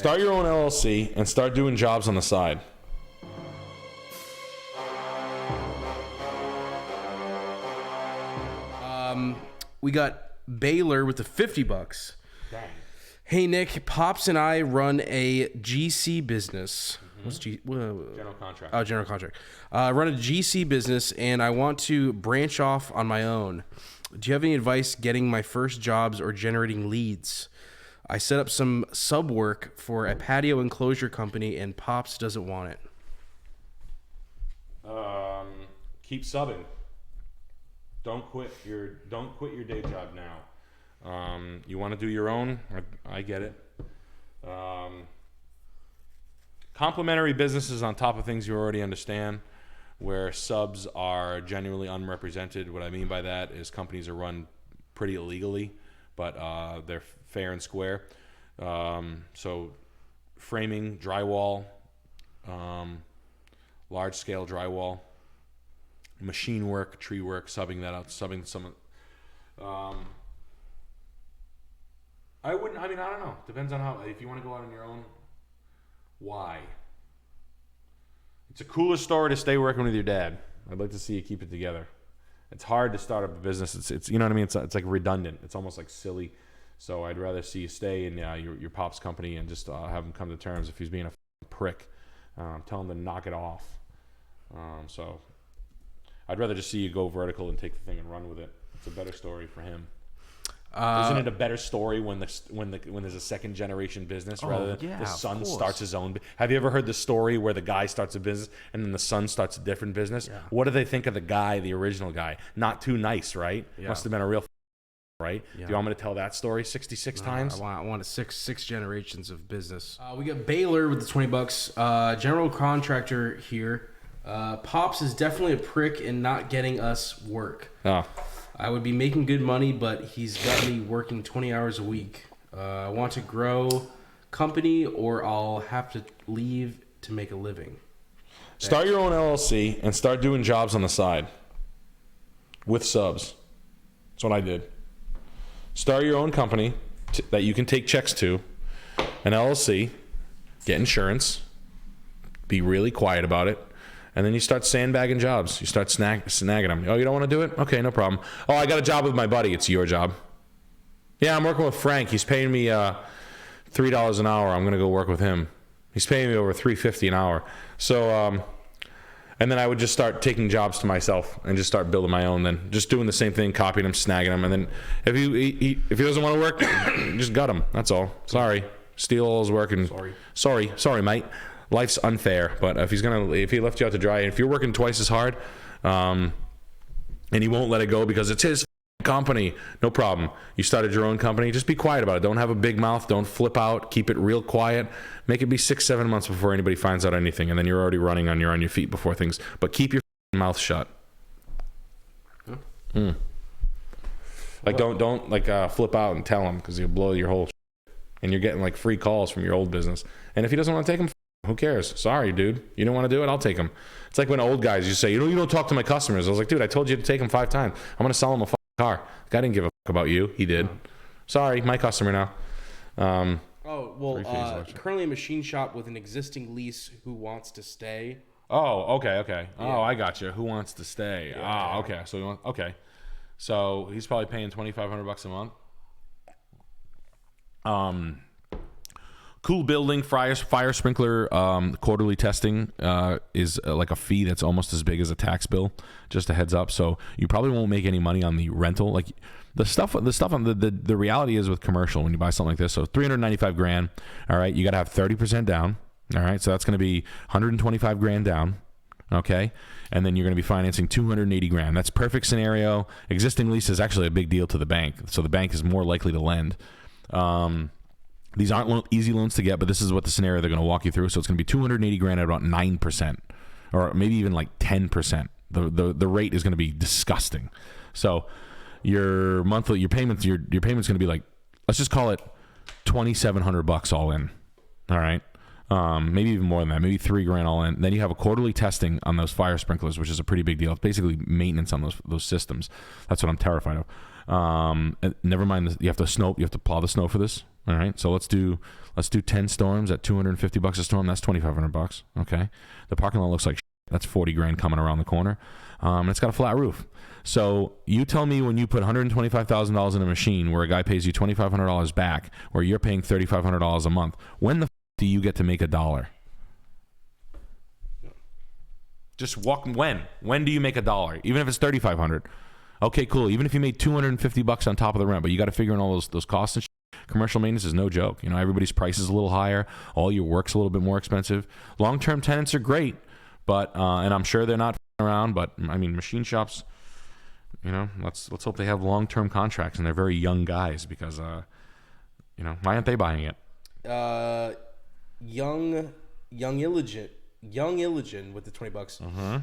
Start your own LLC and start doing jobs on the side. We got Baylor with the $50. Dang. Hey Nick, Pops and I run a GC business. What's General contract. Oh, general contract. Run a GC business, and I want to branch off on my own. Do you have any advice getting my first jobs or generating leads? I set up some sub work for a patio enclosure company, and Pops doesn't want it. Keep subbing. Don't quit your day job now. You want to do your own? I get it. Complementary businesses on top of things you already understand, where subs are genuinely unrepresented. What I mean by that is companies are run pretty illegally, but they're fair and square. So framing, drywall, large scale drywall, machine work, tree work, subbing that out, subbing some. I don't know. Depends on how, if you want to go out on your own, why? It's a cooler story to stay working with your dad. I'd like to see you keep it together. It's hard to start up a business. It's you know what I mean? It's like redundant. It's almost like silly. So I'd rather see you stay in your pop's company and just have him come to terms. If he's being a prick, tell him to knock it off. So I'd rather just see you go vertical and take the thing and run with it. It's a better story for him. Isn't it a better story when there's a second generation business rather than the son starts his own? Have you ever heard the story where the guy starts a business and then the son starts a different business? Yeah. What do they think of the original guy? Not too nice, right? Yeah. Must have been a real right? Yeah. Do you want me to tell that story 66 times? I want six generations of business. We got Baylor with the $20. General contractor here. Pops is definitely a prick in not getting us work. Oh. I would be making good money, but he's got me working 20 hours a week. I want to grow company, or I'll have to leave to make a living. Start your own LLC and start doing jobs on the side with subs. That's what I did. Start your own company that you can take checks to, an LLC, get insurance, be really quiet about it. And then you start sandbagging jobs. You start snagging them. Oh, you don't want to do it? Okay, no problem. Oh, I got a job with my buddy. It's your job. Yeah, I'm working with Frank. He's paying me $3 an hour. I'm going to go work with him. He's paying me over $3.50 an hour. So, and then I would just start taking jobs to myself and just start building my own. Then just doing the same thing, copying him, snagging him. And then if he doesn't want to work, just gut him. That's all. Sorry. Steal all his work. And sorry, mate. Life's unfair, but if he left you out to dry, and if you're working twice as hard, and he won't let it go because it's his company, no problem. You started your own company, just be quiet about it. Don't have a big mouth. Don't flip out. Keep it real quiet. Make it be 6-7 months before anybody finds out anything, and then you're already running on your feet before things. But keep your mouth shut. Like don't flip out and tell him, because he'll blow your whole shit. And you're getting like free calls from your old business. And if he doesn't want to take them, who cares? Sorry, dude. You don't want to do it? I'll take them. It's like when old guys, you say, you don't talk to my customers. I was like, dude, I told you to take them 5 times. I'm going to sell them a car. The guy didn't give a fuck about you. He did. Sorry, my customer now. Currently a machine shop with an existing lease who wants to stay. Oh, okay. Yeah. Oh, I got you. Who wants to stay? Yeah. Okay. So he's probably paying $2,500 a month. Cool building, fire sprinkler, quarterly testing is like a fee that's almost as big as a tax bill. Just a heads up. So you probably won't make any money on the rental. Like the stuff on the reality is with commercial, when you buy something like this, so $395,000. All right, you got to have 30% down. All right, so that's going to be $125,000 down. Okay, and then you're going to be financing $280,000. That's perfect scenario. Existing lease is actually a big deal to the bank, so the bank is more likely to lend. These aren't easy loans to get, but this is what the scenario they're going to walk you through. So it's going to be $280,000 at about 9%, or maybe even like 10%. The rate is going to be disgusting. So your payments going to be like, let's just call it $2,700 all in. All right, maybe even more than that, maybe $3,000 all in. Then you have a quarterly testing on those fire sprinklers, which is a pretty big deal. It's basically maintenance on those systems. That's what I'm terrified of. Never mind, you have to plow the snow for this. All right, so let's do Let's do 10 storms at $250 a storm. That's $2,500. Okay. The parking lot looks like shit. That's 40 grand coming around the corner. And it's got a flat roof. So you tell me when you put $125,000 in a machine where a guy pays you $2,500 back, or you're paying $3,500 a month, when the do you get to make $1? Just walk. When do you make $1? Even if it's $3,500. Okay, cool. Even if you made $250 on top of the rent, but you got to figure in all those costs and shit. Commercial maintenance is no joke. You know, everybody's price is a little higher. All your work's a little bit more expensive. Long-term tenants are great, but and I'm sure they're not around. But I mean, machine shops. You know, let's hope they have long-term contracts and they're very young guys because, you know, why aren't they buying it? Young Illigan with the $20.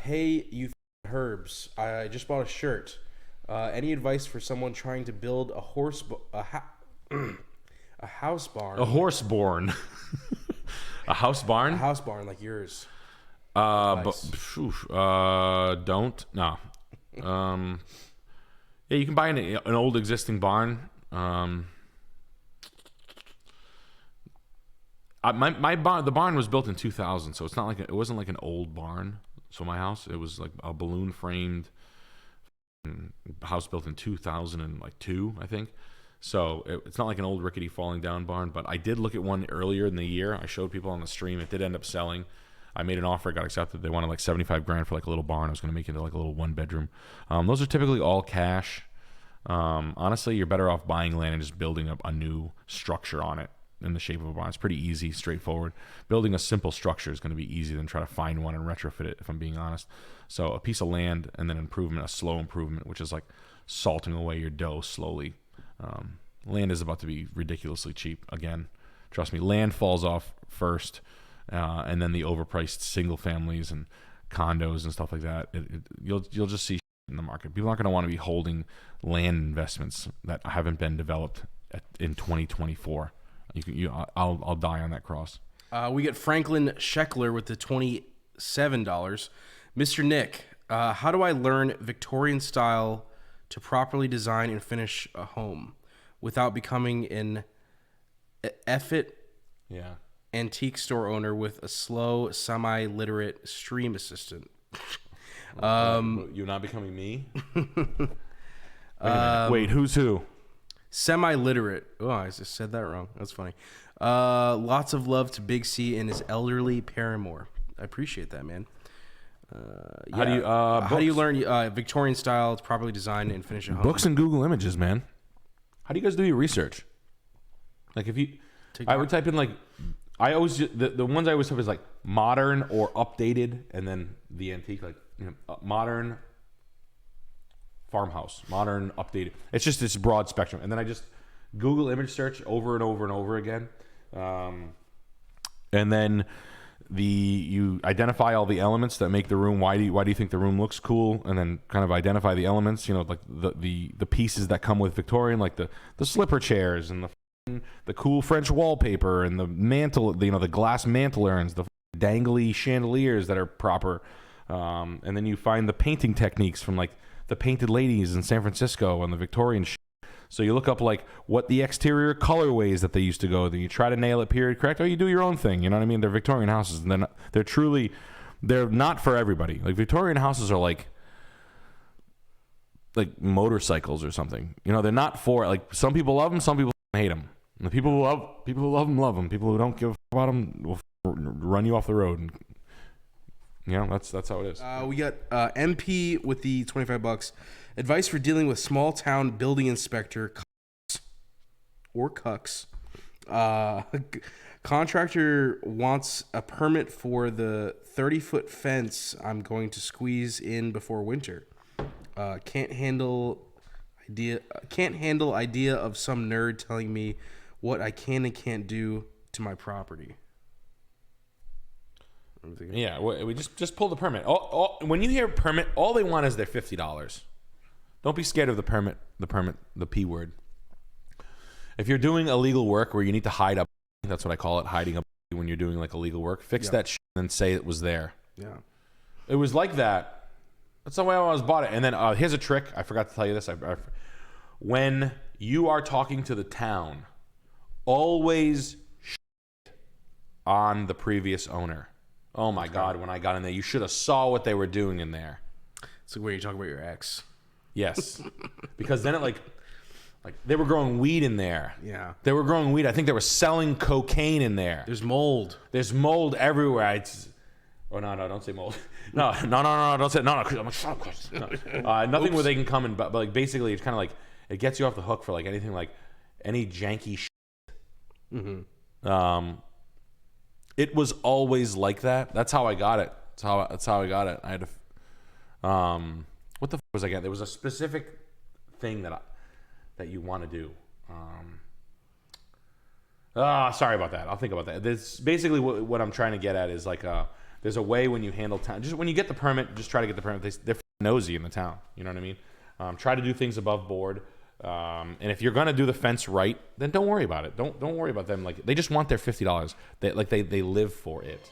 Hey, you herbs! I just bought a shirt. Any advice for someone trying to build a house barn? A horse barn. A house barn? A house barn like yours. Don't no. Yeah, you can buy an old existing barn. The barn was built in 2000, so it's not like it wasn't like an old barn. So my house, it was like a balloon framed house built in 2002, I think. So it's not like an old rickety falling down barn. But I did look at one earlier in the year. I showed people on the stream. It did end up selling. I made an offer, it got accepted. They wanted like 75 grand for like a little barn. I was going to make it into like a little 1-bedroom. Those are typically all cash. Honestly, you're better off buying land and just building up a new structure on it in the shape of a barn. It's pretty easy, straightforward. Building a simple structure is going to be easier than try to find one and retrofit it, if I'm being honest. So a piece of land and then improvement, a slow improvement, which is like salting away your dough slowly. Land is about to be ridiculously cheap again. Trust me, land falls off first. And then the overpriced single families and condos and stuff like that. You'll just see in the market. People aren't going to want to be holding land investments that haven't been developed in 2024. I'll die on that cross. We get Franklin Scheckler with the $27. Mr. Nick, how do I learn Victorian style to properly design and finish a home without becoming an effort? Yeah. Antique store owner with a slow, semi-literate stream assistant. You're not becoming me? Wait, who's who? Semi-literate. Oh, I just said that wrong. That's funny. Lots of love to Big C and his elderly paramour. I appreciate that, man. How do you learn Victorian style to properly design and finish a home? Books and Google Images, man. How do you guys do your research? Like if you, I would type in like, I always the ones I always type is like modern or updated, and then the antique, like modern farmhouse, modern updated. It's just this broad spectrum, and then I just Google image search over and over and over again, and then you identify all the elements that make the room. Why do you think the room looks cool? And then kind of identify the elements. You know, like the pieces that come with Victorian, like the slipper chairs and the cool French wallpaper and the mantle, the glass mantle urns, the dangly chandeliers that are proper, and then you find the painting techniques from like the painted ladies in San Francisco and the Victorian so you look up like what the exterior colorways that they used to go, then you try to nail it period correct, or you do your own thing. You know what I mean? They're Victorian houses, and they're not for everybody. Like Victorian houses are like motorcycles or something. You know, they're not for, like, some people love them, some people hate them. And the people who love them love them. People who don't give a fuck about them will run you off the road. And, you know, that's how it is. We got MP with the $25. Advice for dealing with small town building inspector cucks. Contractor wants a permit for the 30-foot fence I'm going to squeeze in before winter. Can't handle idea of some nerd telling me what I can and can't do to my property. Yeah, we just pull the permit. When you hear permit, all they want is their $50. Don't be scared of the permit, the P word. If you're doing illegal work where you need to hide up, that's what I call it, hiding up when you're doing like illegal work, fix that shit and say it was there. Yeah. It was like that. That's the way I always bought it. And then here's a trick. I forgot to tell you this. When you are talking to the town, always on the previous owner. Oh my God, when I got in there, you should have saw what they were doing in there. So when you talk about your ex. Yes. Because then it like they were growing weed in there. Yeah. They were growing weed. I think they were selling cocaine in there. There's mold. There's mold everywhere. No, don't say mold. No, don't say no. I'm like, shut up, no. Nothing where they can come and, but like basically it's kind of like it gets you off the hook for like anything like any janky shit. Mm-hmm. It was always like that. That's how I got it. That's how I got it. I had to. What the was I getting? There was a specific thing that you want to do. Sorry about that. I'll think about that. This basically what I'm trying to get at is like there's a way when you handle town. Just when you get the permit, just try to get the permit. They're nosy in the town. You know what I mean? Try to do things above board. And if you're gonna do the fence right, then don't worry about it. Don't worry about them. Like they just want their $50. They live for it.